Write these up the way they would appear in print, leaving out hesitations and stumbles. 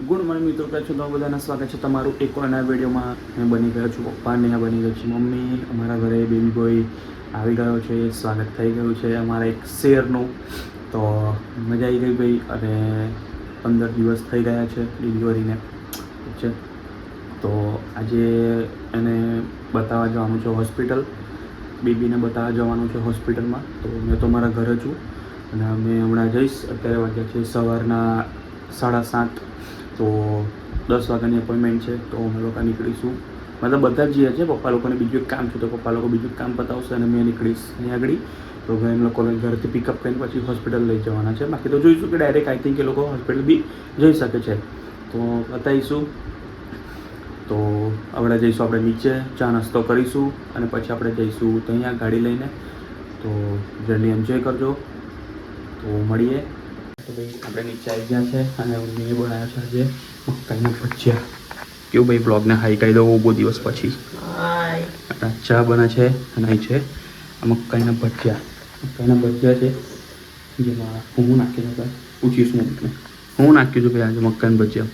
Good morning મિત્રો, કહે છું તો બધાને સ્વાગત છે તમારું એક નવા વિડીયોમાં. હું બની ગયો છું પપ્પા ને બની ગયો છું મમ્મી. અમારા ઘરે બેબી બોય આવી ગયો છે, સ્વાગત થઈ ગયું છે અમારા એક શેરનું. તો મજા આવી ગઈ ભાઈ. અને 15 દિવસ થઈ ગયા છે ડિલિવરીને, ઠીક છે. તો આજે એને બતાવવા જવાનું છે હોસ્પિટલ, બેબીને બતાવવા જવાનું છે હોસ્પિટલમાં. તો મેં તો મારા ઘરે છું અને અમે હમણાં જઈશ. અત્યારે વાગ્યા છે સવારના 7:30. તો 10 વાગ્યાની અપોઇન્ટમેન્ટ છે. તો અમે લોકો નીકળીશું, મતલબ બધા જ જઈએ છે. પપ્પા લોકોને બીજું એક કામ છે તો પપ્પા લોકો બીજું એક કામ પતાવશે અને મેં નીકળીશ અહીં આગળ. તો એમ લોકોને ઘરથી પિકઅપ કરીને પછી હોસ્પિટલ લઈ જવાના છે. બાકી તો જોઈશું કે ડાયરેક્ટ આઈ થિંક એ લોકો હોસ્પિટલ બી જઈ શકે છે. તો બતાવીશું. તો આપણે જઈશું, આપણે નીચે ચા નાસ્તો કરીશું અને પછી આપણે જઈશું તો અહીંયા ગાડી લઈને. તો જર્ની એન્જોય કરજો. તો મળીએ. તો ભાઈ આપણે નીચે આવી ગયા છે અને મમ્મીએ બનાવ્યા છે આજે મકાઈના ભજીયા. કેવું ભાઈ બ્લોગને હાઈ કહી દઉં બહુ દિવસ પછી. ચા બને છે અને અહીં છે મકાઈના ભજીયા. મકાઈના ભજીયા છે જેમાં હું નાખી દઉં. પૂછીશું હું નાખ્યું છું ભાઈ આજે મકાઈના ભજીયા.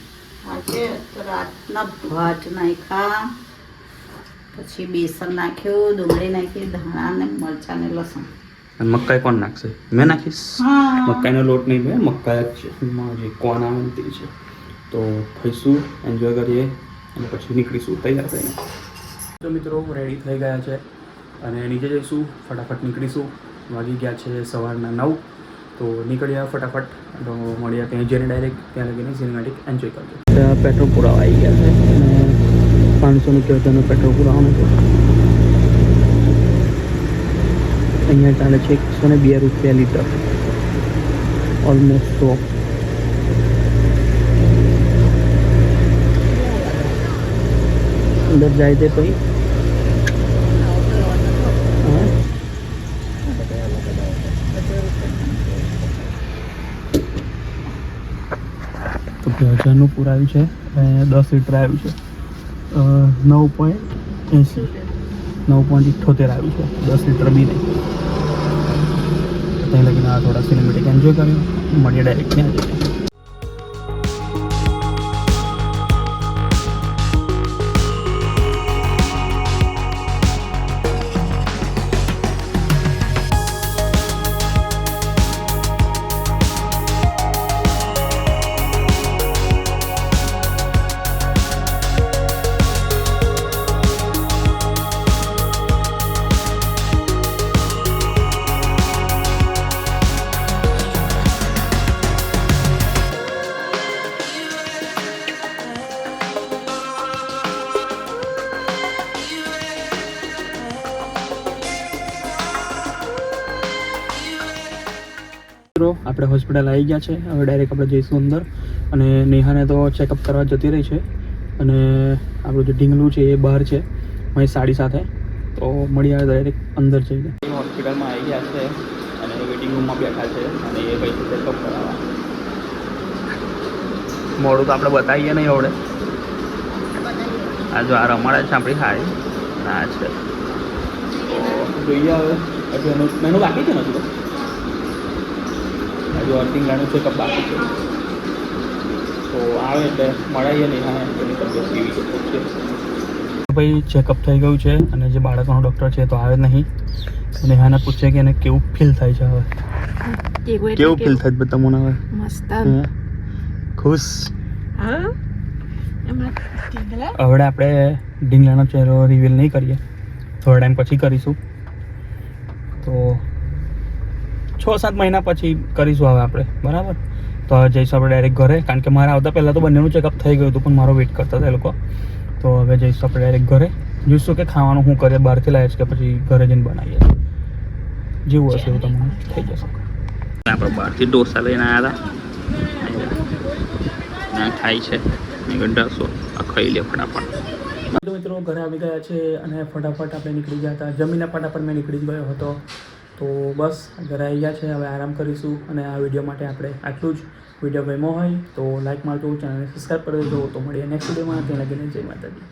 આજે રાતના ભાત નાખ્યા, પછી બેસન નાખ્યું, ડુંગળી નાખી, ધાણા ને મરચાં ને લસણ. અને મકાઈ કોણ નાખશે? મેં નાખીશ. મકાઈનો લોટ નહીં ભાઈ, મકાઈ જ છે. જે કોણ આવે તે છે. તો ખાઈશું, એન્જોય કરીએ અને પછી નીકળીશું તૈયાર થઈને. તો મિત્રો રેડી થઈ ગયા છે અને નીચે જઈશું, ફટાફટ નીકળીશું. વાગી ગયા છે સવારના 9. તો નીકળ્યા ફટાફટ. તો મળ્યા ત્યાં જઈને ડાયરેક્ટ ત્યાં લગીને સિનેમેટિક એન્જોય કરજો. પેટ્રોલ પુરાવા આવી ગયા છે અને 500 રૂપિયા પેટ્રોલ પુરાવાનું છે. અહીંયા ચાલે છે 102 રૂપિયા લીટર, ઓલમોસ્ટ 100. અંદર જાય તે પછી તો 1000નું પુરાવ્યું છે અને 10 લીટર આવ્યું છે. 9.80 9.78 આવ્યું છે. 10 લીટર બી નહીં. ત્યાં લગીને આ થોડા સિનેમેટિક એન્જોય કર્યું. મળીએ ડાયરેક્ટ ત્યાં જઈએ. આપણે હોસ્પિટલ આવી ગયા છે. હવે ડાયરેક્ટ આપણે જઈશું અંદર અને નેહાને તો ચેકઅપ કરવા જતી રહી છે અને આપણું જે ઢીંગલું છે એ બહાર છે મારી સાડી સાથે. તો મળી આવે ડાયરેક્ટ અંદર જઈને. હોસ્પિટલમાં આવી ગયા છે અને વેઇટિંગ રૂમમાં બેઠા છે અને એ ભાઈ ચેકઅપ કરાવવા. મોડું તો આપણે બતાવીએ નહીં આવડે. આ જો આ રમાડે છે આપણી હારી આ છે. તો જોઈએ હવે હજુ એનું બાકી છે નથી. હજુ અર્થિંગલાનું ચેકઅપ બાકી છે. તો આવે એટલે મળાઈએ નહીં. હા, એની તબિયત કેવી છે. ભાઈ ચેકઅપ થઈ ગયું છે અને જે બાળકોનો ડૉક્ટર છે તો આવે જ નહીં. અને નેહાને પૂછે કે એને કેવું ફીલ થાય છે. હવે કેવું ફીલ થાય છે તમને? હવે મસ્ત, ખુશ. હવે આપણે ઢીંગલાનો ચહેરો રિવીલ નહીં કરીએ, થોડા ટાઈમ પછી કરીશું. તો 6-7 મહિના પછી કરીશું હવે આપણે, બરાબર. તો હવે જઈશું આપણે ડાયરેક્ટ ઘરે, કારણ કે મારા આવતા પહેલાં તો બંનેનું ચેકઅપ થઈ ગયું હતું પણ મારો વેઇટ કરતા હતા એ લોકો. તો હવે જઈશું આપણે ડાયરેક્ટ ઘરે. જોઈશું કે ખાવાનું શું કરીએ, બહારથી લાવીએ કે પછી ઘરે જઈને બનાવીએ. જેવું હશે એવું તમને થઈ જશે. આપણે બહારથી ઢોસા લઈને આવ્યા હતા, ખાઈ છે ઢોસો. આ ખાઈ લે ફટાફટ. મિત્રો ઘરે આવી ગયા છે અને ફટાફટ આપણે નીકળી ગયા હતા. જમીને ફટાફટ મેં નીકળી ગયો હતો. તો બસ ઘરે આવી ગયા છે. હવે આરામ કરીશું અને આ વિડીયો માટે આપણે આટલું જ. વિડીયો ગમ્યો હોય તો લાઈક મારજો, ચેનલને સબસ્ક્રાઈબ કરી દેજો. તો મળીએ નેક્સ્ટ વિડીયોમાં. ત્યાં લગીને જય માતાજી.